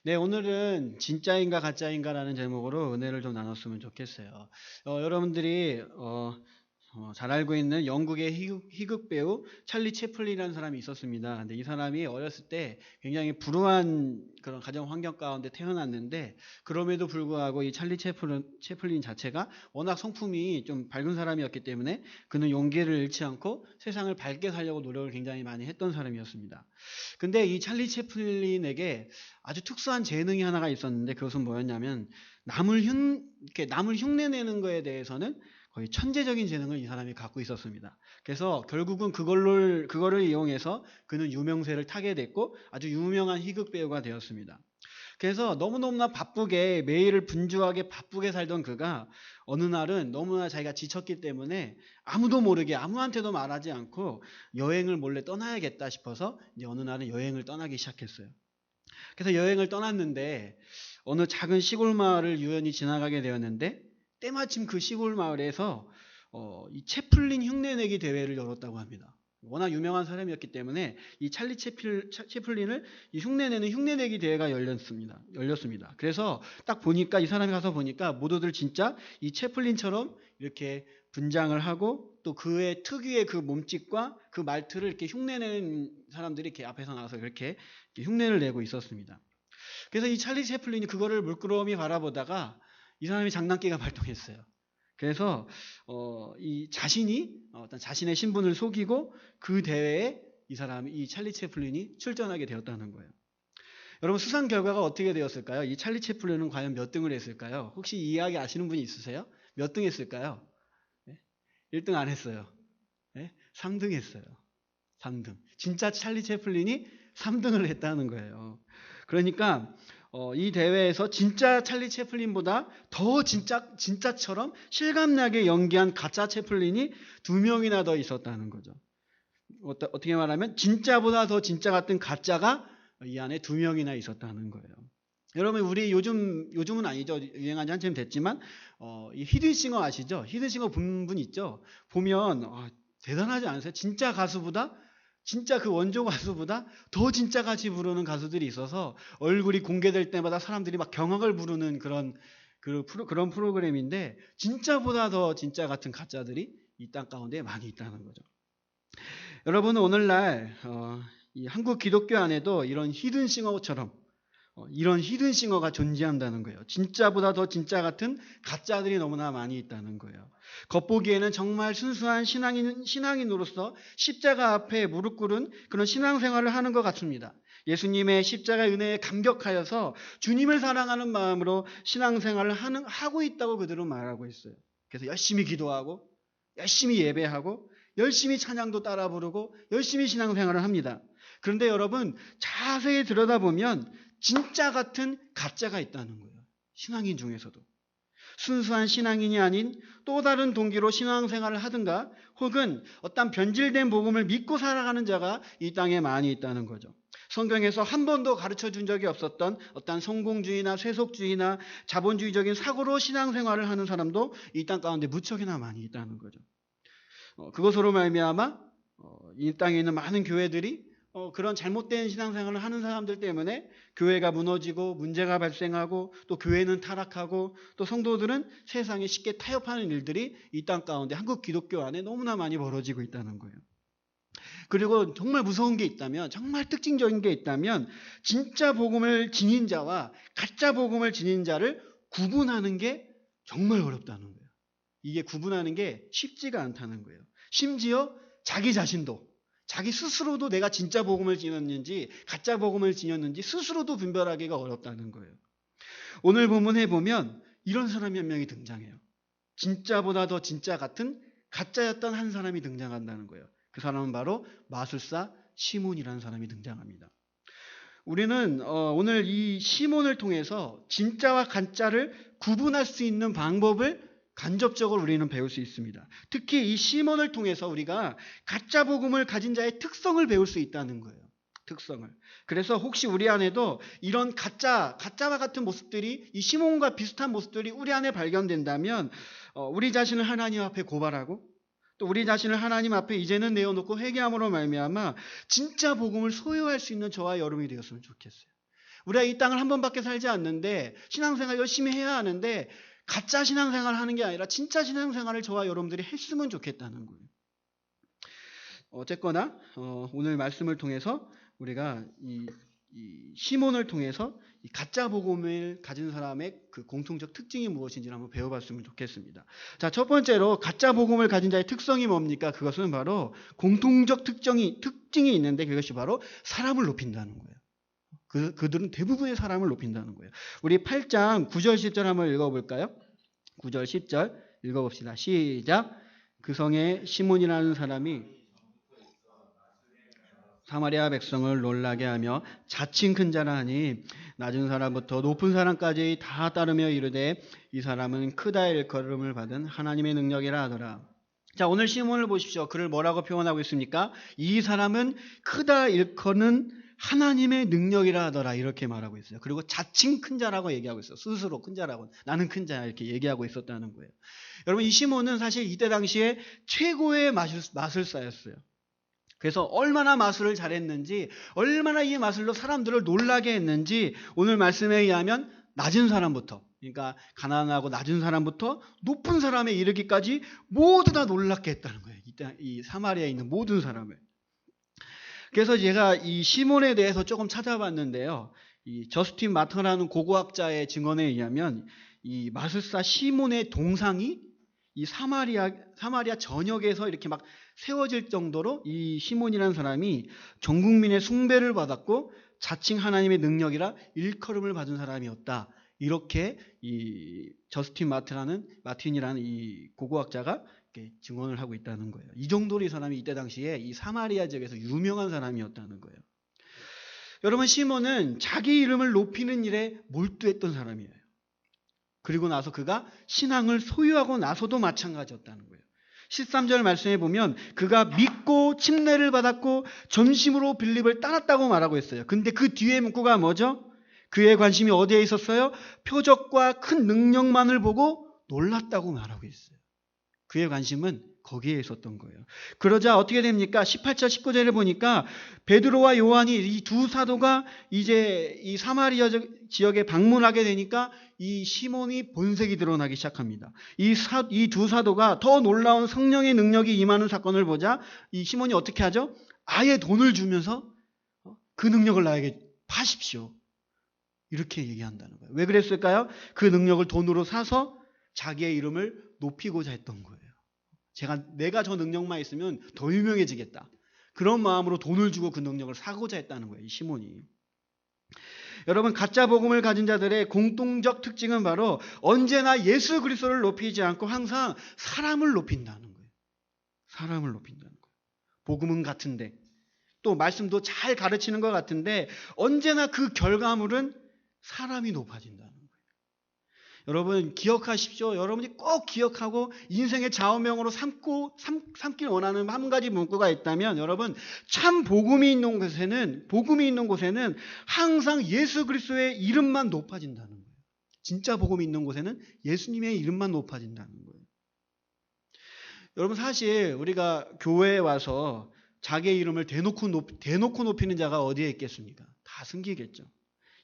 네, 오늘은 진짜인가 가짜인가라는 제목으로 은혜를 좀 나눴으면 좋겠어요. 여러분들이 잘 알고 있는 영국의 희극 배우 찰리 채플린이라는 사람이 있었습니다. 근데 이 사람이 어렸을 때 굉장히 불우한 그런 가정 환경 가운데 태어났는데, 그럼에도 불구하고 이 찰리 채플린 자체가 워낙 성품이 좀 밝은 사람이었기 때문에 그는 용기를 잃지 않고 세상을 밝게 살려고 노력을 굉장히 많이 했던 사람이었습니다. 근데 이 찰리 채플린에게 아주 특수한 재능이 하나가 있었는데, 그것은 뭐였냐면 이렇게 남을 흉내내는 거에 대해서는 거의 천재적인 재능을 이 사람이 갖고 있었습니다. 그래서 결국은 그거를 이용해서 그는 유명세를 타게 됐고 아주 유명한 희극 배우가 되었습니다. 그래서 너무너무나 바쁘게 매일을 분주하게 바쁘게 살던 그가 어느 날은 너무나 자기가 지쳤기 때문에 아무도 모르게 아무한테도 말하지 않고 여행을 몰래 떠나야겠다 싶어서 이제 어느 날은 여행을 떠나기 시작했어요. 그래서 여행을 떠났는데 어느 작은 시골 마을을 우연히 지나가게 되었는데, 때마침 그 시골 마을에서 이 채플린 흉내내기 대회를 열었다고 합니다. 워낙 유명한 사람이었기 때문에 이 찰리 채플린을 이 흉내내는 흉내내기 대회가 열렸습니다. 그래서 딱 보니까 이 사람이 가서 보니까 모두들 진짜 이 채플린처럼 이렇게 분장을 하고 또 그의 특유의 그 몸짓과 그 말투를 이렇게 흉내내는 사람들이 이렇게 앞에서 나와서 이렇게 흉내를 내고 있었습니다. 그래서 이 찰리 채플린이 그거를 물끄러미 바라보다가 이 사람이 장난기가 발동했어요. 그래서 이 자신이 어떤 자신의 신분을 속이고 그 대회에 이 찰리 채플린이 출전하게 되었다는 거예요. 여러분, 수상 결과가 어떻게 되었을까요? 이 찰리 채플린은 과연 몇 등을 했을까요? 혹시 이 이야기 아시는 분이 있으세요? 몇 등 했을까요? 1등 안 했어요. 3등 했어요. 3등. 진짜 찰리 채플린이 3등을 했다는 거예요. 그러니까 이 대회에서 진짜 찰리 채플린보다 더 진짜처럼 실감나게 연기한 가짜 채플린이 2명이나 더 있었다는 거죠. 어떻게 말하면 진짜보다 더 진짜 같은 가짜가 이 안에 2명이나 있었다는 거예요. 여러분, 우리 요즘은 아니죠. 유행한 지 한참 됐지만 이 히든싱어 아시죠? 히든싱어 본 분 있죠? 보면 대단하지 않으세요? 진짜 그 원조 가수보다 더 진짜 같이 부르는 가수들이 있어서 얼굴이 공개될 때마다 사람들이 막 경악을 부르는 그런 프로그램인데, 진짜보다 더 진짜 같은 가짜들이 이 땅 가운데 많이 있다는 거죠. 여러분은 오늘날 이 한국 기독교 안에도 이런 히든싱어가 존재한다는 거예요. 진짜보다 더 진짜 같은 가짜들이 너무나 많이 있다는 거예요. 겉보기에는 정말 순수한 신앙인으로서 십자가 앞에 무릎 꿇은 그런 신앙생활을 하는 것 같습니다. 예수님의 십자가 은혜에 감격하여서 주님을 사랑하는 마음으로 신앙생활을 하고 있다고 그들은 말하고 있어요. 그래서 열심히 기도하고 열심히 예배하고 열심히 찬양도 따라 부르고 열심히 신앙생활을 합니다. 그런데 여러분, 자세히 들여다보면 진짜 같은 가짜가 있다는 거예요. 신앙인 중에서도. 순수한 신앙인이 아닌 또 다른 동기로 신앙생활을 하든가 혹은 어떤 변질된 복음을 믿고 살아가는 자가 이 땅에 많이 있다는 거죠. 성경에서 한 번도 가르쳐 준 적이 없었던 어떤 성공주의나 세속주의나 자본주의적인 사고로 신앙생활을 하는 사람도 이 땅 가운데 무척이나 많이 있다는 거죠. 그것으로 말미암아 이 땅에 있는 많은 교회들이 그런 잘못된 신앙생활을 하는 사람들 때문에 교회가 무너지고 문제가 발생하고 또 교회는 타락하고 또 성도들은 세상에 쉽게 타협하는 일들이 이 땅 가운데 한국 기독교 안에 너무나 많이 벌어지고 있다는 거예요. 그리고 정말 무서운 게 있다면, 정말 특징적인 게 있다면, 진짜 복음을 지닌 자와 가짜 복음을 지닌 자를 구분하는 게 정말 어렵다는 거예요. 이게 구분하는 게 쉽지가 않다는 거예요. 심지어 자기 스스로도 내가 진짜 복음을 지녔는지 가짜 복음을 지녔는지 스스로도 분별하기가 어렵다는 거예요. 오늘 본문에 보면 이런 사람이 한 명이 등장해요. 진짜보다 더 진짜 같은 가짜였던 한 사람이 등장한다는 거예요. 그 사람은 바로 마술사 시몬이라는 사람이 등장합니다. 우리는 오늘 이 시몬을 통해서 진짜와 가짜를 구분할 수 있는 방법을 간접적으로 우리는 배울 수 있습니다. 특히 이 시몬을 통해서 우리가 가짜 복음을 가진 자의 특성을 배울 수 있다는 거예요. 특성을. 그래서 혹시 우리 안에도 이런 가짜와 같은 모습들이, 이 시몬과 비슷한 모습들이 우리 안에 발견된다면 우리 자신을 하나님 앞에 고발하고 또 우리 자신을 하나님 앞에 이제는 내어놓고 회개함으로 말미암아 진짜 복음을 소유할 수 있는 저와 여러분이 되었으면 좋겠어요. 우리가 이 땅을 한 번밖에 살지 않는데 신앙생활 열심히 해야 하는데 가짜 신앙생활 하는 게 아니라 진짜 신앙생활을 저와 여러분들이 했으면 좋겠다는 거예요. 어쨌거나 오늘 말씀을 통해서 우리가 이 시몬을 통해서 이 가짜 복음을 가진 사람의 그 공통적 특징이 무엇인지를 한번 배워봤으면 좋겠습니다. 자, 첫 번째로 가짜 복음을 가진 자의 특성이 뭡니까? 그것은 바로 공통적 특징이 있는데 그것이 바로 사람을 높인다는 거예요. 그들은 대부분의 사람을 높인다는 거예요. 우리 8장 9절 10절 한번 읽어볼까요? 9절 10절 읽어봅시다. 시작. 그 성에 시몬이라는 사람이 사마리아 백성을 놀라게 하며 자칭 큰 자라 하니 낮은 사람부터 높은 사람까지 다 따르며 이르되 이 사람은 크다 일컬음을 받은 하나님의 능력이라 하더라. 자, 오늘 시몬을 보십시오. 그를 뭐라고 표현하고 있습니까? 이 사람은 크다 일컬은 하나님의 능력이라 하더라 이렇게 말하고 있어요. 그리고 자칭 큰 자라고 얘기하고 있어요. 스스로 큰 자라고 나는 큰 자야 이렇게 얘기하고 있었다는 거예요. 여러분 이 시몬은 사실 이때 당시에 최고의 마술사였어요. 그래서 얼마나 마술을 잘했는지 얼마나 이 마술로 사람들을 놀라게 했는지 오늘 말씀에 의하면 낮은 사람부터 그러니까 가난하고 낮은 사람부터 높은 사람에 이르기까지 모두 다 놀랍게 했다는 거예요. 이 사마리아에 있는 모든 사람을. 그래서 제가 이 시몬에 대해서 조금 찾아봤는데요. 이 저스틴 마터라는 고고학자의 증언에 의하면 이 마술사 시몬의 동상이 이 사마리아 전역에서 이렇게 막 세워질 정도로 이 시몬이라는 사람이 전 국민의 숭배를 받았고 자칭 하나님의 능력이라 일컬음을 받은 사람이었다. 이렇게 이 저스틴 마틴이라는 이 고고학자가 이렇게 증언을 하고 있다는 거예요. 이 정도로 이 사람이 이때 당시에 이 사마리아 지역에서 유명한 사람이었다는 거예요. 여러분 시몬은 자기 이름을 높이는 일에 몰두했던 사람이에요. 그리고 나서 그가 신앙을 소유하고 나서도 마찬가지였다는 거예요. 13절 말씀에 보면 그가 믿고 침례를 받았고 전심으로 빌립을 따랐다고 말하고 있어요. 근데 그 뒤에 문구가 뭐죠? 그의 관심이 어디에 있었어요? 표적과 큰 능력만을 보고 놀랐다고 말하고 있어요. 그의 관심은 거기에 있었던 거예요. 그러자 어떻게 됩니까? 18절 19절을 보니까 베드로와 요한이 이 두 사도가 이제 이 사마리아 지역에 방문하게 되니까 이 시몬이 본색이 드러나기 시작합니다. 이 두 사도가 더 놀라운 성령의 능력이 임하는 사건을 보자 이 시몬이 어떻게 하죠? 아예 돈을 주면서 그 능력을 나에게 파십시오. 이렇게 얘기한다는 거예요. 왜 그랬을까요? 그 능력을 돈으로 사서 자기의 이름을 높이고자 했던 거예요. 내가 저 능력만 있으면 더 유명해지겠다. 그런 마음으로 돈을 주고 그 능력을 사고자 했다는 거예요. 이 시몬이. 여러분 가짜 복음을 가진 자들의 공통적 특징은 바로 언제나 예수 그리스도를 높이지 않고 항상 사람을 높인다는 거예요. 사람을 높인다는 거예요. 복음은 같은데 또 말씀도 잘 가르치는 것 같은데 언제나 그 결과물은 사람이 높아진다는 거예요. 여러분 기억하십시오. 여러분이 꼭 기억하고 인생의 좌우명으로 삼길 원하는 한 가지 문구가 있다면 여러분 참 복음이 있는 곳에는 항상 예수 그리스도의 이름만 높아진다는 거예요. 진짜 복음이 있는 곳에는 예수님의 이름만 높아진다는 거예요. 여러분 사실 우리가 교회에 와서 자기의 이름을 대놓고 높이는 자가 어디에 있겠습니까? 다 숨기겠죠.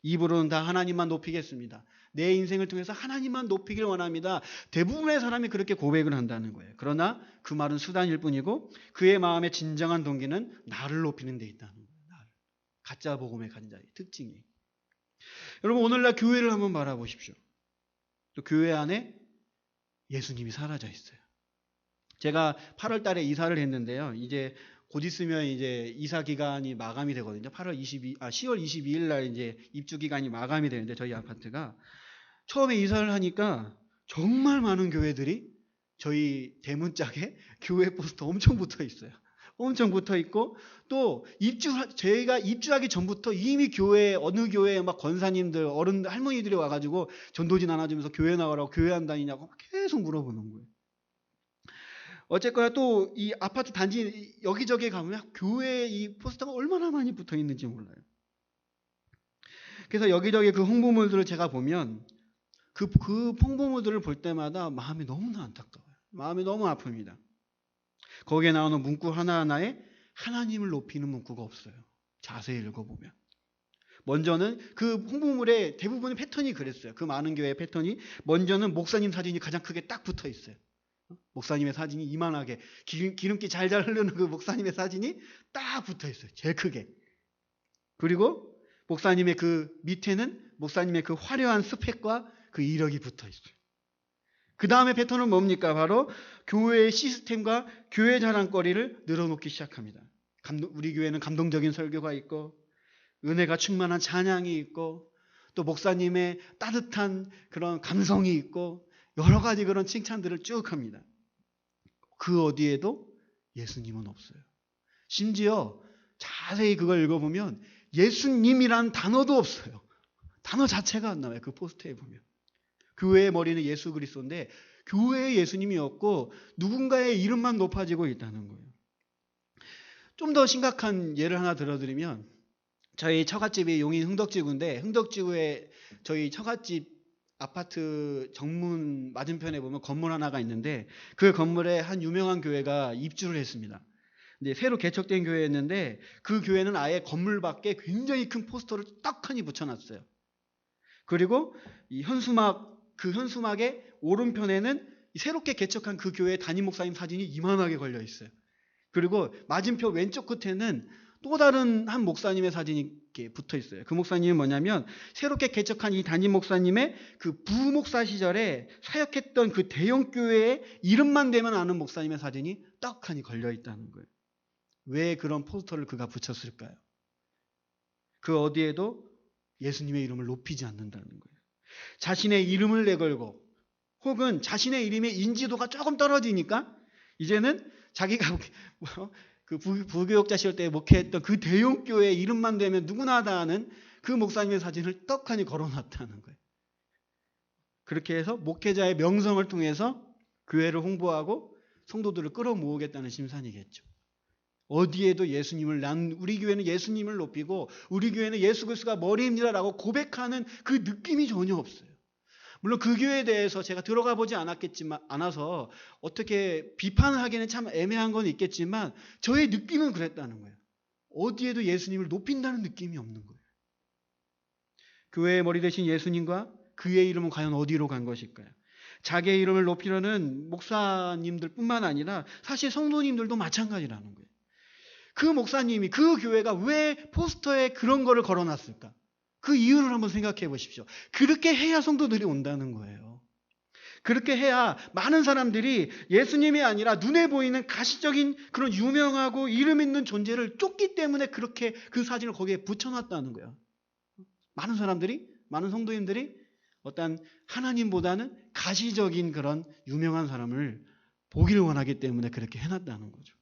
입으로는 다 하나님만 높이겠습니다. 내 인생을 통해서 하나님만 높이길 원합니다. 대부분의 사람이 그렇게 고백을 한다는 거예요. 그러나 그 말은 수단일 뿐이고 그의 마음의 진정한 동기는 나를 높이는 데 있다는 거예요. 가짜 복음에 가진 자의 특징이. 여러분 오늘날 교회를 한번 바라보십시오. 또 교회 안에 예수님이 사라져 있어요. 제가 8월 달에 이사를 했는데요. 이제 곧 있으면 이제 이사 기간이 마감이 되거든요. 10월 22일 날 이제 입주 기간이 마감이 되는데 저희 아파트가 처음에 이사를 하니까 정말 많은 교회들이 저희 대문짝에 교회 포스터 엄청 붙어 있어요. 엄청 붙어 있고 또 저희가 입주하기 전부터 이미 어느 교회에 막 권사님들, 어른들, 할머니들이 와가지고 전도지 나눠주면서 교회 나오라고 교회 안 다니냐고 계속 물어보는 거예요. 어쨌거나 또 이 아파트 단지 여기저기 가면 교회 이 포스터가 얼마나 많이 붙어 있는지 몰라요. 그래서 여기저기 그 홍보물들을 제가 보면 그 홍보물들을 볼 때마다 마음이 너무나 안타까워요. 마음이 너무 아픕니다. 거기에 나오는 문구 하나하나에 하나님을 높이는 문구가 없어요. 자세히 읽어보면. 먼저는 그 홍보물의 대부분의 패턴이 그랬어요. 그 많은 교회의 패턴이 먼저는 목사님 사진이 가장 크게 딱 붙어 있어요. 목사님의 사진이 이만하게 기름기 잘잘 흐르는 그 목사님의 사진이 딱 붙어 있어요. 제일 크게. 그리고 목사님의 그 밑에는 목사님의 그 화려한 스펙과 그 이력이 붙어 있어요. 그 다음에 패턴은 뭡니까? 바로 교회의 시스템과 교회 자랑거리를 늘어놓기 시작합니다. 우리 교회는 감동적인 설교가 있고 은혜가 충만한 찬양이 있고 또 목사님의 따뜻한 그런 감성이 있고 여러 가지 그런 칭찬들을 쭉 합니다. 그 어디에도 예수님은 없어요. 심지어 자세히 그걸 읽어보면 예수님이란 단어도 없어요. 단어 자체가 안 나와요. 그 포스터에 보면. 교회의 머리는 예수 그리스도인데 교회의 예수님이 없고 누군가의 이름만 높아지고 있다는 거예요. 좀 더 심각한 예를 하나 들어드리면 저희 처갓집이 용인 흥덕지구인데 흥덕지구에 저희 처갓집 아파트 정문 맞은편에 보면 건물 하나가 있는데 그 건물에 한 유명한 교회가 입주를 했습니다. 근데 새로 개척된 교회였는데 그 교회는 아예 건물 밖에 굉장히 큰 포스터를 떡하니 붙여놨어요. 그리고 이 현수막의 오른편에는 새롭게 개척한 그 교회의 담임 목사님 사진이 이만하게 걸려 있어요. 그리고 맞은편 왼쪽 끝에는 또 다른 한 목사님의 사진이 이렇게 붙어 있어요. 그 목사님은 뭐냐면 새롭게 개척한 이 담임 목사님의 그 부목사 시절에 사역했던 그 대형 교회의 이름만 대면 아는 목사님의 사진이 떡하니 걸려 있다는 거예요. 왜 그런 포스터를 그가 붙였을까요? 그 어디에도 예수님의 이름을 높이지 않는다는 거예요. 자신의 이름을 내걸고 혹은 자신의 이름의 인지도가 조금 떨어지니까 이제는 자기가 그 부교육자 시절 때 목회했던 그 대형교회 이름만 대면 누구나 다 아는 그 목사님의 사진을 떡하니 걸어놨다는 거예요. 그렇게 해서 목회자의 명성을 통해서 교회를 홍보하고 성도들을 끌어모으겠다는 심산이겠죠. 어디에도 우리 교회는 예수님을 높이고 우리 교회는 예수 그리스도가 머리입니다라고 고백하는 그 느낌이 전혀 없어요. 물론 그 교회에 대해서 제가 들어가 보지 않아서 어떻게 비판을 하기는 참 애매한 건 있겠지만 저의 느낌은 그랬다는 거예요. 어디에도 예수님을 높인다는 느낌이 없는 거예요. 교회의 머리 대신 예수님과 그의 이름은 과연 어디로 간 것일까요? 자기의 이름을 높이려는 목사님들 뿐만 아니라 사실 성도님들도 마찬가지라는 거예요. 그 목사님이 그 교회가 왜 포스터에 그런 거를 걸어놨을까? 그 이유를 한번 생각해 보십시오. 그렇게 해야 성도들이 온다는 거예요. 그렇게 해야 많은 사람들이 예수님이 아니라 눈에 보이는 가시적인 그런 유명하고 이름 있는 존재를 쫓기 때문에 그렇게 그 사진을 거기에 붙여놨다는 거예요. 많은 성도님들이 어떤 하나님보다는 가시적인 그런 유명한 사람을 보기를 원하기 때문에 그렇게 해놨다는 거죠.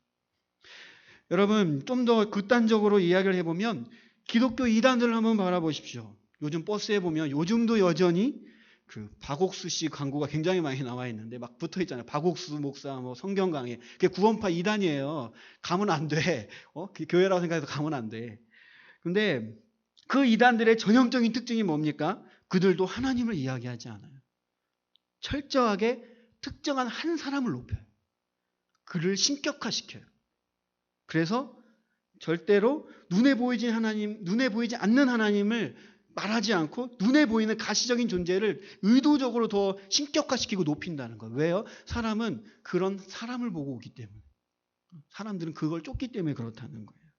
여러분, 좀 더 극단적으로 이야기를 해보면 기독교 이단들을 한번 바라보십시오. 요즘 버스에 보면 요즘도 여전히 그 박옥수 씨 광고가 굉장히 많이 나와 있는데 막 붙어 있잖아요. 박옥수 목사 성경 강의. 그게 구원파 이단이에요. 가면 안 돼. 교회라고 생각해서 가면 안 돼. 근데 그 이단들의 전형적인 특징이 뭡니까? 그들도 하나님을 이야기하지 않아요. 철저하게 특정한 한 사람을 높여요. 그를 신격화시켜요. 그래서 절대로 눈에 보이지 않는 하나님을 말하지 않고 눈에 보이는 가시적인 존재를 의도적으로 더 신격화시키고 높인다는 거예요. 왜요? 사람은 그런 사람을 보고 오기 때문에. 사람들은 그걸 쫓기 때문에 그렇다는 거예요.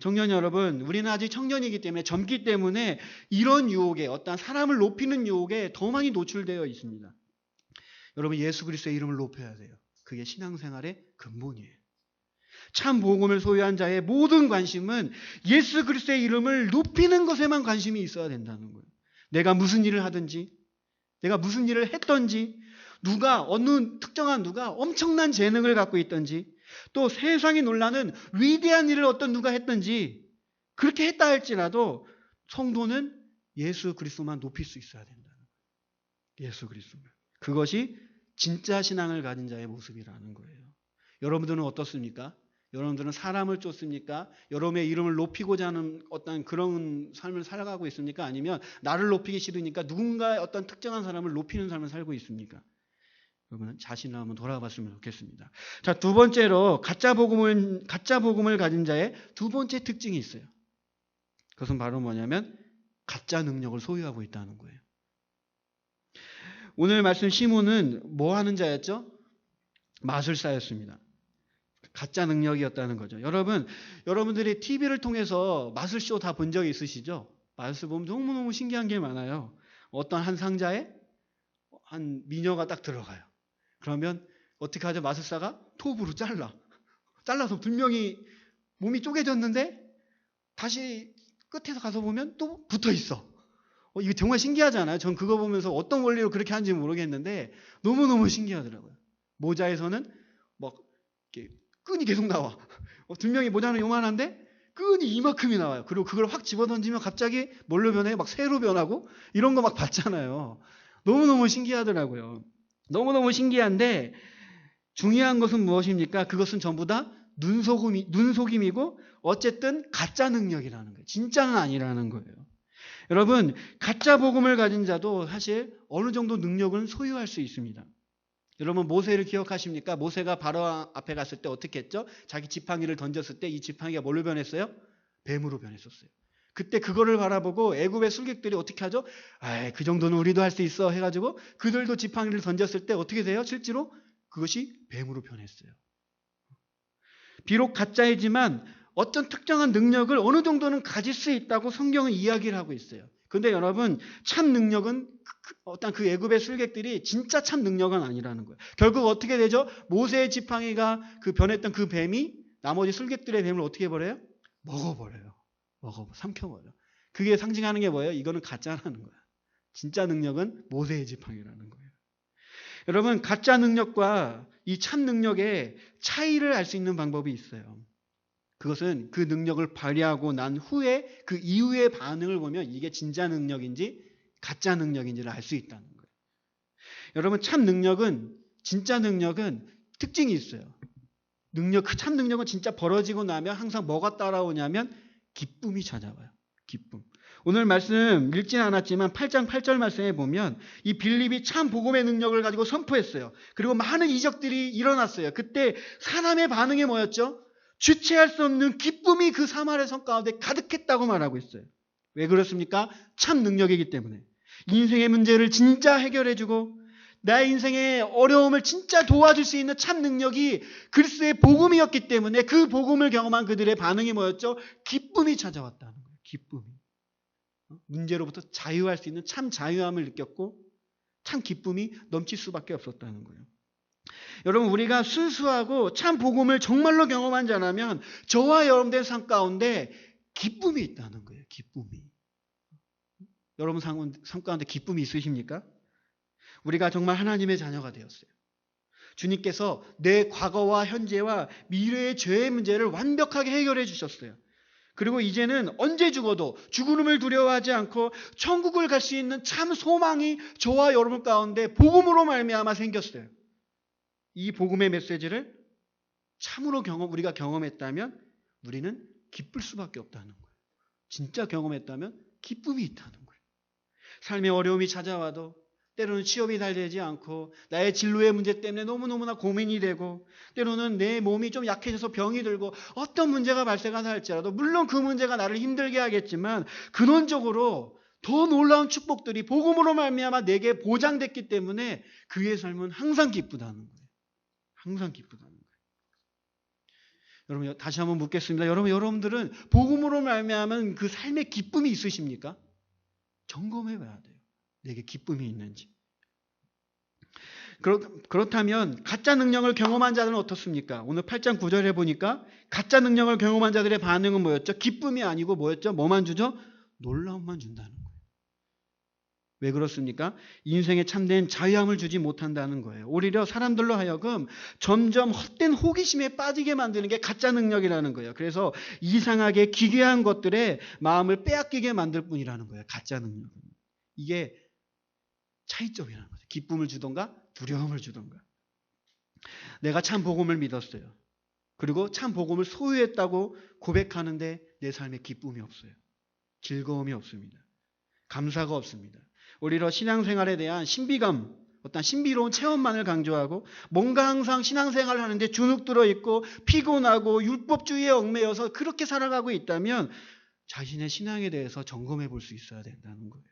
청년 여러분, 우리는 아직 청년이기 때문에 젊기 때문에 이런 유혹에 어떤 사람을 높이는 유혹에 더 많이 노출되어 있습니다. 여러분, 예수 그리스도의 이름을 높여야 돼요. 그게 신앙생활의 근본이에요. 참 복음을 소유한 자의 모든 관심은 예수 그리스도의 이름을 높이는 것에만 관심이 있어야 된다는 거예요. 내가 무슨 일을 하든지, 내가 무슨 일을 했든지, 어느 특정한 누가 엄청난 재능을 갖고 있든지, 또 세상이 놀라는 위대한 일을 어떤 누가 했든지, 그렇게 했다 할지라도 성도는 예수 그리스도만 높일 수 있어야 된다는 거예요. 예수 그리스도만. 그것이 진짜 신앙을 가진 자의 모습이라는 거예요. 여러분들은 어떻습니까? 여러분들은 사람을 쫓습니까? 여러분의 이름을 높이고자 하는 어떤 그런 삶을 살아가고 있습니까? 아니면 나를 높이기 싫으니까 누군가의 어떤 특정한 사람을 높이는 삶을 살고 있습니까? 여러분은 자신을 한번 돌아봤으면 좋겠습니다. 자, 두 번째로 가짜 복음을 가진 자의 두 번째 특징이 있어요. 그것은 바로 뭐냐면 가짜 능력을 소유하고 있다는 거예요. 오늘 말씀 시몬은 뭐 하는 자였죠? 마술사였습니다. 가짜 능력이었다는 거죠. 여러분들이 TV를 통해서 마술쇼 다 본 적 있으시죠? 마술 보면 너무너무 신기한 게 많아요. 어떤 한 상자에 한 미녀가 딱 들어가요. 그러면 어떻게 하죠? 마술사가 톱으로 잘라서 분명히 몸이 쪼개졌는데 다시 끝에서 가서 보면 또 붙어 있어. 이거 정말 신기하잖아요. 전 그거 보면서 어떤 원리로 그렇게 하는지 모르겠는데 너무너무 신기하더라고요. 모자에서는 막 이렇게 끈이 계속 나와. 분명히 모자는 요만한데 끈이 이만큼이 나와요. 그리고 그걸 확 집어던지면 갑자기 뭘로 변해? 막 새로 변하고 이런 거 막 봤잖아요. 너무너무 신기하더라고요. 너무너무 신기한데 중요한 것은 무엇입니까? 그것은 전부 다 눈속임이고 어쨌든 가짜 능력이라는 거예요. 진짜는 아니라는 거예요. 여러분, 가짜 복음을 가진 자도 사실 어느 정도 능력은 소유할 수 있습니다. 여러분, 모세를 기억하십니까? 모세가 바로 앞에 갔을 때 어떻게 했죠? 자기 지팡이를 던졌을 때 이 지팡이가 뭘로 변했어요? 뱀으로 변했었어요. 그때 그거를 바라보고 애굽의 술객들이 어떻게 하죠? 그 정도는 우리도 할 수 있어 해가지고 그들도 지팡이를 던졌을 때 어떻게 돼요? 실제로 그것이 뱀으로 변했어요. 비록 가짜이지만 어떤 특정한 능력을 어느 정도는 가질 수 있다고 성경은 이야기를 하고 있어요. 그런데 여러분, 참 능력은 어떤 그 애굽의 술객들이 진짜 참 능력은 아니라는 거예요. 결국 어떻게 되죠? 모세의 지팡이가 그 변했던 그 뱀이 나머지 술객들의 뱀을 어떻게 해버려요? 먹어버려요. 삼켜버려. 그게 상징하는 게 뭐예요? 이거는 가짜라는 거야. 진짜 능력은 모세의 지팡이라는 거예요. 여러분, 가짜 능력과 이 참 능력의 차이를 알 수 있는 방법이 있어요. 그것은 그 능력을 발휘하고 난 후에 그 이후의 반응을 보면 이게 진짜 능력인지 가짜 능력인지를 알 수 있다는 거예요. 여러분, 참 능력은, 진짜 능력은 특징이 있어요. 참 능력은 진짜 벌어지고 나면 항상 뭐가 따라오냐면 기쁨이 찾아와요. 기쁨. 오늘 말씀 읽진 않았지만 8장 8절 말씀에 보면 이 빌립이 참 복음의 능력을 가지고 선포했어요. 그리고 많은 이적들이 일어났어요. 그때 사람의 반응이 뭐였죠? 주체할 수 없는 기쁨이 그 사마리아 성 가운데 가득했다고 말하고 있어요. 왜 그렇습니까? 참 능력이기 때문에. 인생의 문제를 진짜 해결해주고 나의 인생의 어려움을 진짜 도와줄 수 있는 참 능력이 그리스도의 복음이었기 때문에 그 복음을 경험한 그들의 반응이 뭐였죠? 기쁨이 찾아왔다는 거예요. 기쁨이. 문제로부터 자유할 수 있는 참 자유함을 느꼈고 참 기쁨이 넘칠 수밖에 없었다는 거예요. 여러분, 우리가 순수하고 참 복음을 정말로 경험한 자라면 저와 여러분들의 삶 가운데 기쁨이 있다는 거예요. 기쁨이. 여러분 삶 가운데 기쁨이 있으십니까? 우리가 정말 하나님의 자녀가 되었어요. 주님께서 내 과거와 현재와 미래의 죄의 문제를 완벽하게 해결해 주셨어요. 그리고 이제는 언제 죽어도 죽음을 두려워하지 않고 천국을 갈 수 있는 참 소망이 저와 여러분 가운데 복음으로 말미암아 생겼어요. 이 복음의 메시지를 참으로 우리가 경험했다면 우리는 기쁠 수밖에 없다는 거예요. 진짜 경험했다면 기쁨이 있다는 거예요. 삶의 어려움이 찾아와도 때로는 취업이 잘 되지 않고 나의 진로의 문제 때문에 너무너무나 고민이 되고 때로는 내 몸이 좀 약해져서 병이 들고 어떤 문제가 발생하다 할지라도 물론 그 문제가 나를 힘들게 하겠지만 근원적으로 더 놀라운 축복들이 복음으로 말미암아 내게 보장됐기 때문에 그의 삶은 항상 기쁘다는 거예요. 항상 기쁘다는 거예요. 여러분, 다시 한번 묻겠습니다. 여러분들은 복음으로 말미암은 그 삶의 기쁨이 있으십니까? 점검해 봐야 돼요. 내게 기쁨이 있는지. 그렇다면 가짜 능력을 경험한 자들은 어떻습니까? 오늘 8장 9절에 보니까 가짜 능력을 경험한 자들의 반응은 뭐였죠? 기쁨이 아니고 뭐였죠? 뭐만 주죠? 놀라움만 준다는 거예요. 왜 그렇습니까? 인생에 참된 자유함을 주지 못한다는 거예요. 오히려 사람들로 하여금 점점 헛된 호기심에 빠지게 만드는 게 가짜 능력이라는 거예요. 그래서 이상하게 기괴한 것들에 마음을 빼앗기게 만들 뿐이라는 거예요. 가짜 능력은. 이게 차이점이라는 거죠. 기쁨을 주던가 두려움을 주던가. 내가 참 복음을 믿었어요. 그리고 참 복음을 소유했다고 고백하는데 내 삶에 기쁨이 없어요. 즐거움이 없습니다. 감사가 없습니다. 오히려 신앙생활에 대한 신비감, 어떤 신비로운 체험만을 강조하고 뭔가 항상 신앙생활을 하는데 주눅 들어있고 피곤하고 율법주의에 얽매여서 그렇게 살아가고 있다면 자신의 신앙에 대해서 점검해 볼 수 있어야 된다는 거예요.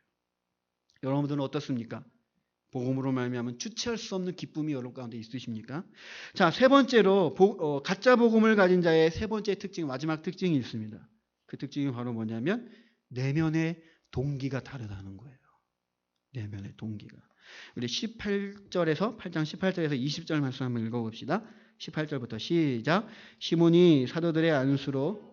여러분들은 어떻습니까? 복음으로 말미암은 주체할 수 없는 기쁨이 여러분 가운데 있으십니까? 자, 세 번째로 가짜 복음을 가진 자의 세 번째 특징, 마지막 특징이 있습니다. 그 특징이 바로 뭐냐면 내면의 동기가 다르다는 거예요. 내면의 동기가. 우리 8장 18절에서 20절 말씀 한번 읽어봅시다. 18절부터 시작. 시몬이 사도들의 안수로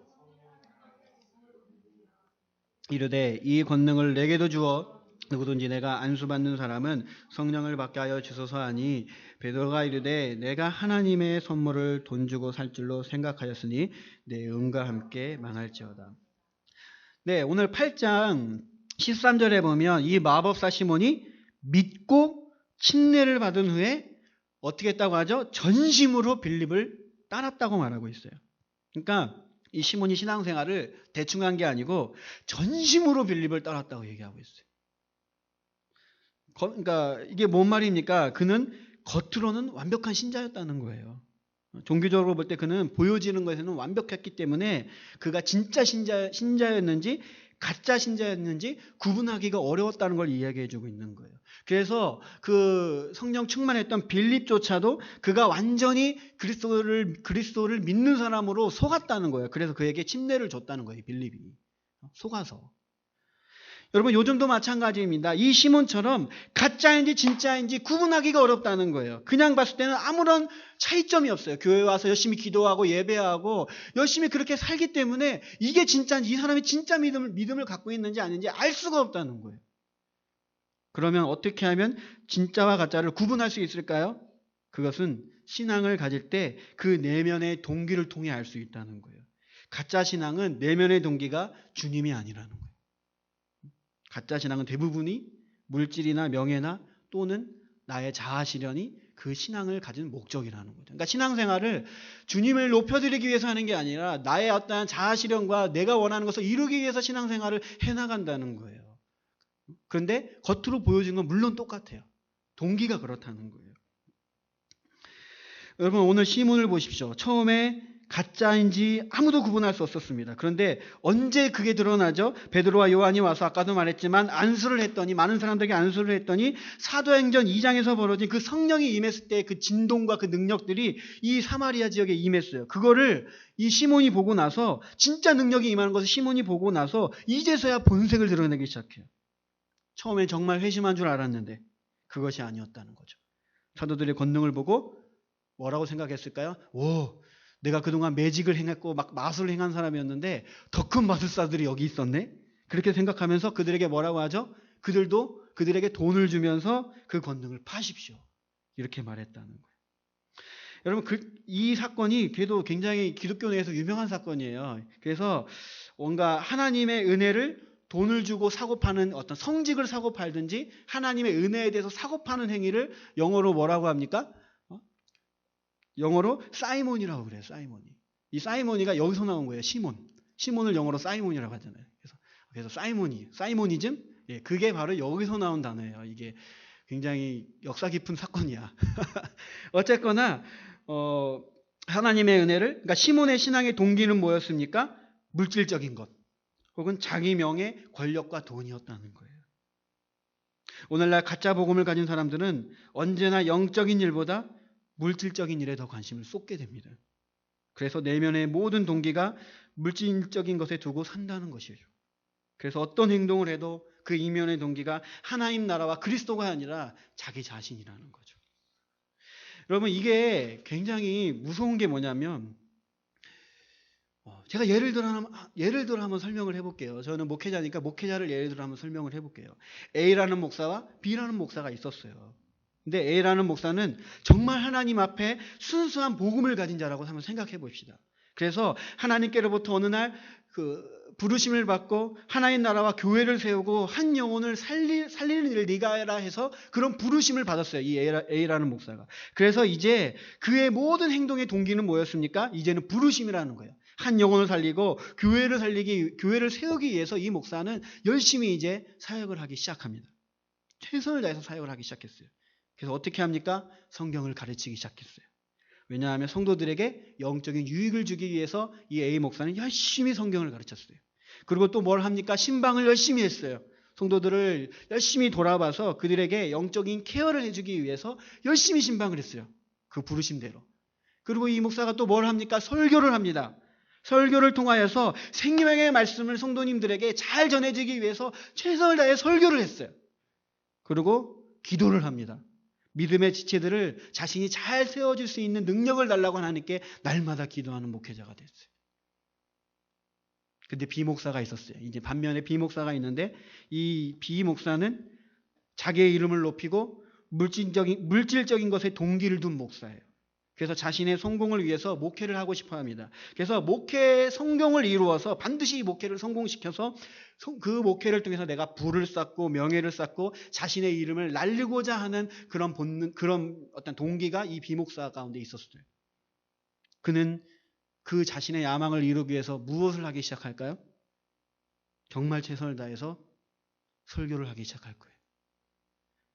이르되 이 권능을 내게도 주어 누구든지 내가 안수받는 사람은 성령을 받게 하여 주소서 하니 베드로가 이르되 내가 하나님의 선물을 돈 주고 살 줄로 생각하였으니 내 은과 함께 망할지어다. 네, 오늘 8장 13절에 보면 이 마법사 시몬이 믿고 침례를 받은 후에 어떻게 했다고 하죠? 전심으로 빌립을 따랐다고 말하고 있어요. 그러니까 이 시몬이 신앙생활을 대충 한 게 아니고 전심으로 빌립을 따랐다고 얘기하고 있어요. 그러니까 이게 뭔 말입니까? 그는 겉으로는 완벽한 신자였다는 거예요. 종교적으로 볼 때 그는 보여지는 것에는 완벽했기 때문에 그가 진짜 신자였는지 가짜 신자였는지 구분하기가 어려웠다는 걸 이야기해주고 있는 거예요. 그래서 그 성령 충만했던 빌립조차도 그가 완전히 그리스도를 믿는 사람으로 속았다는 거예요. 그래서 그에게 침례를 줬다는 거예요. 빌립이 속아서. 여러분 요즘도 마찬가지입니다. 이 시몬처럼 가짜인지 진짜인지 구분하기가 어렵다는 거예요. 그냥 봤을 때는 아무런 차이점이 없어요. 교회 와서 열심히 기도하고 예배하고 열심히 그렇게 살기 때문에 이게 진짜인지 이 사람이 진짜 믿음을 갖고 있는지 아닌지 알 수가 없다는 거예요. 그러면 어떻게 하면 진짜와 가짜를 구분할 수 있을까요? 그것은 신앙을 가질 때 그 내면의 동기를 통해 알 수 있다는 거예요. 가짜 신앙은 내면의 동기가 주님이 아니라는 거예요. 가짜 신앙은 대부분이 물질이나 명예나 또는 나의 자아 실현이 그 신앙을 가진 목적이라는 거죠. 그러니까 신앙생활을 주님을 높여드리기 위해서 하는 게 아니라 나의 어떠한 자아 실현과 내가 원하는 것을 이루기 위해서 신앙생활을 해나간다는 거예요. 그런데 겉으로 보여진 건 물론 똑같아요. 동기가 그렇다는 거예요. 여러분 오늘 시몬을 보십시오. 처음에 가짜인지 아무도 구분할 수 없었습니다. 그런데 언제 그게 드러나죠? 베드로와 요한이 와서 아까도 말했지만 안수를 했더니 많은 사람들에게 안수를 했더니 사도행전 2장에서 벌어진 그 성령이 임했을 때 그 진동과 그 능력들이 이 사마리아 지역에 임했어요. 그거를 이 시몬이 보고 나서 진짜 능력이 임하는 것을 시몬이 보고 나서 이제서야 본색을 드러내기 시작해요. 처음엔 정말 회심한 줄 알았는데 그것이 아니었다는 거죠. 사도들의 권능을 보고 뭐라고 생각했을까요? 오, 내가 그동안 매직을 행했고 막 마술을 행한 사람이었는데 더 큰 마술사들이 여기 있었네? 그렇게 생각하면서 그들에게 뭐라고 하죠? 그들도 그들에게 돈을 주면서 그 권능을 파십시오. 이렇게 말했다는 거예요. 여러분 이 사건이 그래도 굉장히 기독교 내에서 유명한 사건이에요. 그래서 뭔가 하나님의 은혜를 돈을 주고 사고 파는 어떤 성직을 사고 팔든지 하나님의 은혜에 대해서 사고 파는 행위를 영어로 뭐라고 합니까? 영어로 사이몬이라고 그래요. 사이몬이. 이 사이몬이가 여기서 나온 거예요. 시몬을 영어로 사이몬이라고 하잖아요. 그래서 사이모니즘? 예, 그게 바로 여기서 나온 단어예요. 이게 굉장히 역사 깊은 사건이야. 어쨌거나 하나님의 은혜를 그러니까 시몬의 신앙의 동기는 뭐였습니까? 물질적인 것 혹은 자기 명예, 권력과 돈이었다는 거예요. 오늘날 가짜 복음을 가진 사람들은 언제나 영적인 일보다 물질적인 일에 더 관심을 쏟게 됩니다. 그래서 내면의 모든 동기가 물질적인 것에 두고 산다는 것이죠. 그래서 어떤 행동을 해도 그 이면의 동기가 하나님 나라와 그리스도가 아니라 자기 자신이라는 거죠. 여러분 이게 굉장히 무서운 게 뭐냐면 제가 예를 들어 한번 설명을 해볼게요. 저는 목회자니까 목회자를 예를 들어 한번 설명을 해볼게요. A라는 목사와 B라는 목사가 있었어요. 근데 A라는 목사는 정말 하나님 앞에 순수한 복음을 가진 자라고 한번 생각해 봅시다. 그래서 하나님께로부터 어느 날 그 부르심을 받고 하나님 나라와 교회를 세우고 한 영혼을 살리는 일을 네가 해라 해서 그런 부르심을 받았어요. 이 A라는 목사가. 그래서 이제 그의 모든 행동의 동기는 뭐였습니까? 이제는 부르심이라는 거예요. 한 영혼을 살리고 교회를 세우기 위해서 이 목사는 열심히 이제 사역을 하기 시작합니다. 최선을 다해서 사역을 하기 시작했어요. 그래서 어떻게 합니까? 성경을 가르치기 시작했어요. 왜냐하면 성도들에게 영적인 유익을 주기 위해서 이 A 목사는 열심히 성경을 가르쳤어요. 그리고 또 뭘 합니까? 신방을 열심히 했어요. 성도들을 열심히 돌아봐서 그들에게 영적인 케어를 해주기 위해서 열심히 신방을 했어요. 그 부르심대로. 그리고 이 목사가 또 뭘 합니까? 설교를 합니다. 설교를 통하여서 생명의 말씀을 성도님들에게 잘 전해지기 위해서 최선을 다해 설교를 했어요. 그리고 기도를 합니다. 믿음의 지체들을 자신이 잘 세워질 수 있는 능력을 달라고 하나님께 날마다 기도하는 목회자가 됐어요. 근데 비목사가 있었어요. 이제 반면에 비목사가 있는데 이 비목사는 자기의 이름을 높이고 물질적인 것에 동기를 둔 목사예요. 그래서 자신의 성공을 위해서 목회를 하고 싶어 합니다. 그래서 목회의 성공을 이루어서 반드시 이 목회를 성공시켜서 그 목회를 통해서 내가 부를 쌓고 명예를 쌓고 자신의 이름을 날리고자 하는 그런 본능, 그런 어떤 동기가 이 비목사 가운데 있었어요. 그는 그 자신의 야망을 이루기 위해서 무엇을 하기 시작할까요? 정말 최선을 다해서 설교를 하기 시작할 거예요.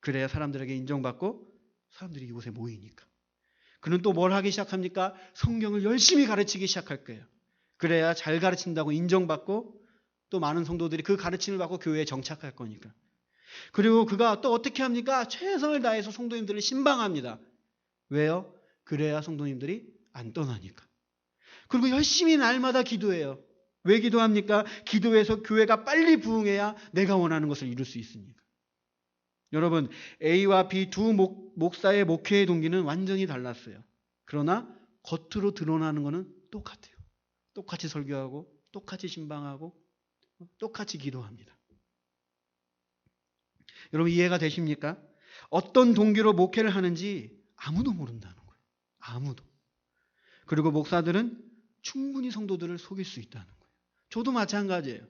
그래야 사람들에게 인정받고 사람들이 이곳에 모이니까. 그는 또 뭘 하기 시작합니까? 성경을 열심히 가르치기 시작할 거예요. 그래야 잘 가르친다고 인정받고 또 많은 성도들이 그 가르침을 받고 교회에 정착할 거니까. 그리고 그가 또 어떻게 합니까? 최선을 다해서 성도님들을 신방합니다. 왜요? 그래야 성도님들이 안 떠나니까. 그리고 열심히 날마다 기도해요. 왜 기도합니까? 기도해서 교회가 빨리 부흥해야 내가 원하는 것을 이룰 수 있으니까. 여러분, A와 B 두 목사의 목회의 동기는 완전히 달랐어요. 그러나 겉으로 드러나는 것은 똑같아요. 똑같이 설교하고 똑같이 신방하고 똑같이 기도합니다. 여러분 이해가 되십니까? 어떤 동기로 목회를 하는지 아무도 모른다는 거예요. 아무도. 그리고 목사들은 충분히 성도들을 속일 수 있다는 거예요. 저도 마찬가지예요.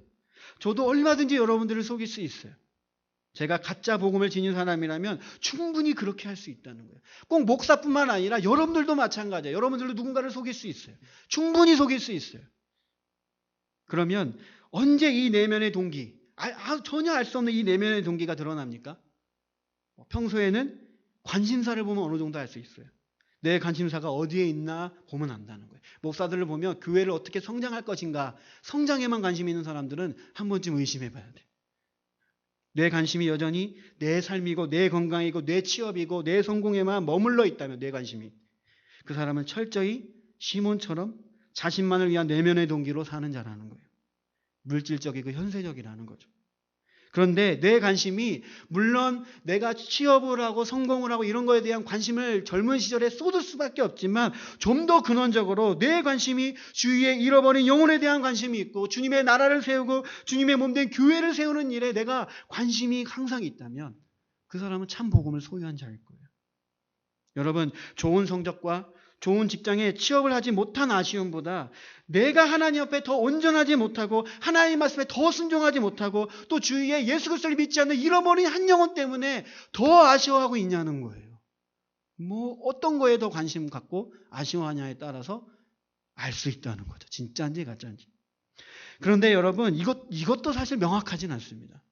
저도 얼마든지 여러분들을 속일 수 있어요. 제가 가짜 복음을 지닌 사람이라면 충분히 그렇게 할 수 있다는 거예요. 꼭 목사뿐만 아니라 여러분들도 마찬가지예요. 여러분들도 누군가를 속일 수 있어요. 충분히 속일 수 있어요. 그러면 언제 이 내면의 동기, 전혀 알 수 없는 이 내면의 동기가 드러납니까? 평소에는 관심사를 보면 어느 정도 알 수 있어요. 내 관심사가 어디에 있나 보면 안다는 거예요. 목사들을 보면 교회를 어떻게 성장할 것인가, 성장에만 관심이 있는 사람들은 한 번쯤 의심해 봐야 돼요. 내 관심이 여전히 내 삶이고 내 건강이고 내 취업이고 내 성공에만 머물러 있다면 내 관심이, 그 사람은 철저히 시몬처럼 자신만을 위한 내면의 동기로 사는 자라는 거예요. 물질적이고 현세적이라는 거죠. 그런데 내 관심이 물론 내가 취업을 하고 성공을 하고 이런 거에 대한 관심을 젊은 시절에 쏟을 수밖에 없지만 좀 더 근원적으로 내 관심이 주위에 잃어버린 영혼에 대한 관심이 있고 주님의 나라를 세우고 주님의 몸된 교회를 세우는 일에 내가 관심이 항상 있다면 그 사람은 참 복음을 소유한 자일 거예요. 여러분, 좋은 성적과 좋은 직장에 취업을 하지 못한 아쉬움보다 내가 하나님 앞에 더 온전하지 못하고 하나님 말씀에 더 순종하지 못하고 또 주위에 예수 그리스도를 믿지 않는 잃어버린 한 영혼 때문에 더 아쉬워하고 있냐는 거예요. 어떤 거에 더 관심 갖고 아쉬워하냐에 따라서 알 수 있다는 거죠. 진짜인지 가짜인지. 그런데 여러분, 이것도 사실 명확하진 않습니다.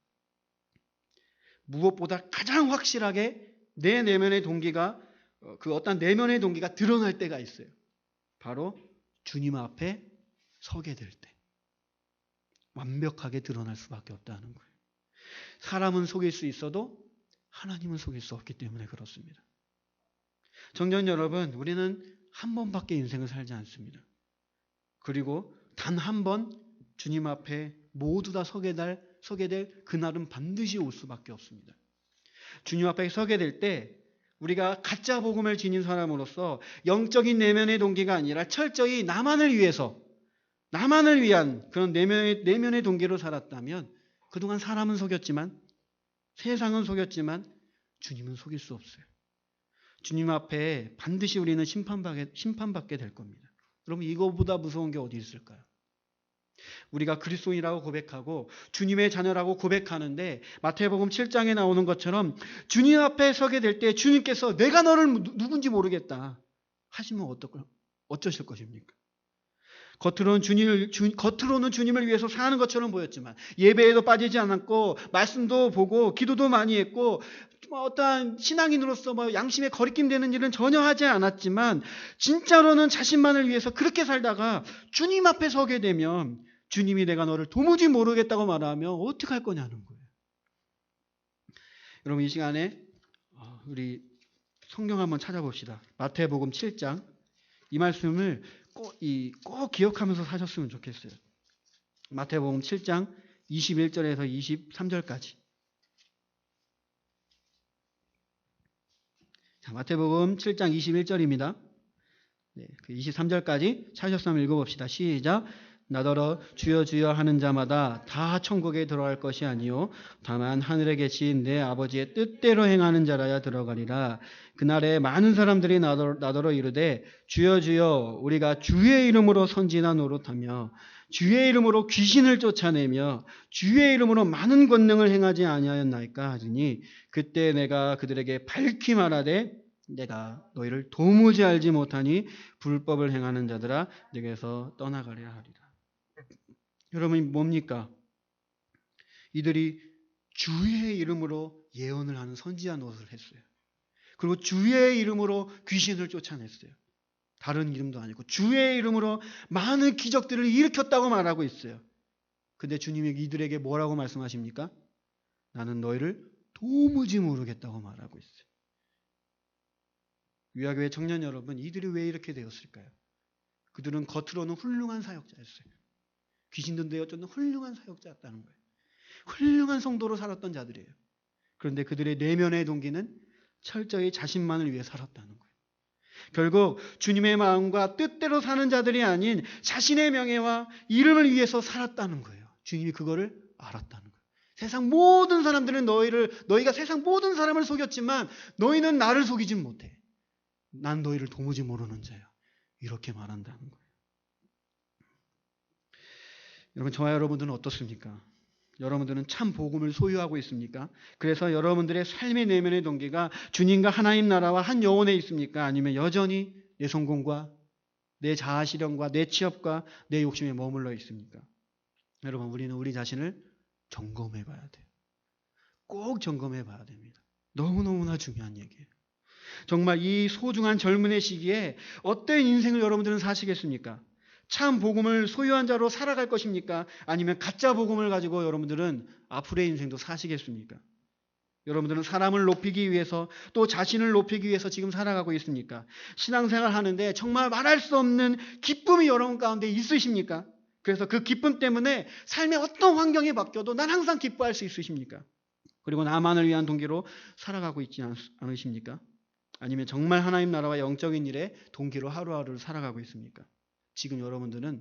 무엇보다 가장 확실하게 내 내면의 동기가, 그 어떤 내면의 동기가 드러날 때가 있어요. 바로 주님 앞에 서게 될 때. 완벽하게 드러날 수밖에 없다는 거예요. 사람은 속일 수 있어도 하나님은 속일 수 없기 때문에 그렇습니다. 청년 여러분, 우리는 한 번밖에 인생을 살지 않습니다. 그리고 단 한 번 주님 앞에 모두 다 서게 될 그날은 반드시 올 수밖에 없습니다. 주님 앞에 서게 될 때 우리가 가짜 복음을 지닌 사람으로서 영적인 내면의 동기가 아니라 철저히 나만을 위한 그런 내면의 동기로 살았다면 그동안 사람은 속였지만 세상은 속였지만 주님은 속일 수 없어요. 주님 앞에 반드시 우리는 심판받게 될 겁니다. 여러분, 이거보다 무서운 게 어디 있을까요? 우리가 그리스도인이라고 고백하고 주님의 자녀라고 고백하는데 마태복음 7장에 나오는 것처럼 주님 앞에 서게 될 때 주님께서 내가 너를 누군지 모르겠다 하시면 어쩌실 것입니까? 겉으로는 주님을 위해서 사는 것처럼 보였지만 예배에도 빠지지 않았고 말씀도 보고 기도도 많이 했고 어떠한 신앙인으로서 양심에 거리낌 되는 일은 전혀 하지 않았지만 진짜로는 자신만을 위해서 그렇게 살다가 주님 앞에 서게 되면 주님이 내가 너를 도무지 모르겠다고 말하면 어떻게 할 거냐는 거예요. 여러분 이 시간에 우리 성경 한번 찾아봅시다. 마태복음 7장. 이 말씀을 꼭 기억하면서 사셨으면 좋겠어요. 마태복음 7장 21절에서 23절까지. 자, 마태복음 7장 21절입니다. 네, 그 23절까지 찾으셨으면 읽어봅시다. 시작. 나더러 주여 주여 하는 자마다 다 천국에 들어갈 것이 아니요 다만 하늘에 계신 내 아버지의 뜻대로 행하는 자라야 들어가리라. 그날에 많은 사람들이 나더러 이르되 주여 주여 우리가 주의 이름으로 선지나 노릇하며 주의 이름으로 귀신을 쫓아내며 주의 이름으로 많은 권능을 행하지 아니하였나이까 하더니 그때 내가 그들에게 밝히 말하되 내가 너희를 도무지 알지 못하니 불법을 행하는 자들아 내게서 떠나가려 하리라. 여러분이 뭡니까? 이들이 주의 이름으로 예언을 하는 선지자 노릇을 했어요. 그리고 주의 이름으로 귀신을 쫓아냈어요. 다른 이름도 아니고 주의 이름으로 많은 기적들을 일으켰다고 말하고 있어요. 근데 주님이 이들에게 뭐라고 말씀하십니까? 나는 너희를 도무지 모르겠다고 말하고 있어요. 위아교회 청년 여러분, 이들이 왜 이렇게 되었을까요? 그들은 겉으로는 훌륭한 사역자였어요. 귀신도 되어줬는 훌륭한 사역자였다는 거예요. 훌륭한 성도로 살았던 자들이에요. 그런데 그들의 내면의 동기는 철저히 자신만을 위해 살았다는 거예요. 결국 주님의 마음과 뜻대로 사는 자들이 아닌 자신의 명예와 이름을 위해서 살았다는 거예요. 주님이 그거를 알았다는 거예요. 세상 모든 사람들은 너희가 세상 모든 사람을 속였지만 너희는 나를 속이진 못해. 난 너희를 도무지 모르는 자야. 이렇게 말한다는 거예요. 여러분, 저와 여러분들은 어떻습니까? 여러분들은 참 복음을 소유하고 있습니까? 그래서 여러분들의 삶의 내면의 동기가 주님과 하나님 나라와 한 영혼에 있습니까? 아니면 여전히 내 성공과 내 자아 실현과 내 취업과 내 욕심에 머물러 있습니까? 여러분, 우리는 우리 자신을 점검해 봐야 돼요. 꼭 점검해 봐야 됩니다. 너무너무나 중요한 얘기예요. 정말 이 소중한 젊은의 시기에 어떤 인생을 여러분들은 사시겠습니까? 참 복음을 소유한 자로 살아갈 것입니까? 아니면 가짜 복음을 가지고 여러분들은 앞으로의 인생도 사시겠습니까? 여러분들은 사람을 높이기 위해서 또 자신을 높이기 위해서 지금 살아가고 있습니까? 신앙생활 하는데 정말 말할 수 없는 기쁨이 여러분 가운데 있으십니까? 그래서 그 기쁨 때문에 삶의 어떤 환경이 바뀌어도 난 항상 기뻐할 수 있으십니까? 그리고 나만을 위한 동기로 살아가고 있지 않으십니까? 아니면 정말 하나님 나라와 영적인 일에 동기로 하루하루를 살아가고 있습니까? 지금 여러분들은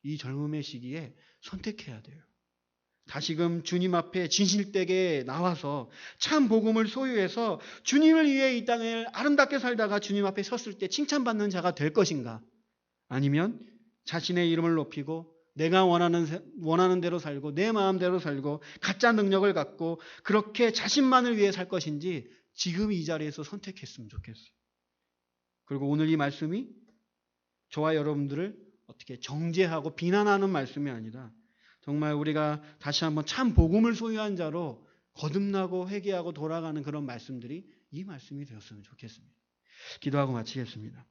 이 젊음의 시기에 선택해야 돼요. 다시금 주님 앞에 진실되게 나와서 참 복음을 소유해서 주님을 위해 이 땅을 아름답게 살다가 주님 앞에 섰을 때 칭찬받는 자가 될 것인가? 아니면 자신의 이름을 높이고 내가 원하는 대로 살고 내 마음대로 살고 가짜 능력을 갖고 그렇게 자신만을 위해 살 것인지 지금 이 자리에서 선택했으면 좋겠어요. 그리고 오늘 이 말씀이 저와 여러분들을 어떻게 정죄하고 비난하는 말씀이 아니라 정말 우리가 다시 한번 참 복음을 소유한 자로 거듭나고 회개하고 돌아가는 그런 말씀들이 이 말씀이 되었으면 좋겠습니다. 기도하고 마치겠습니다.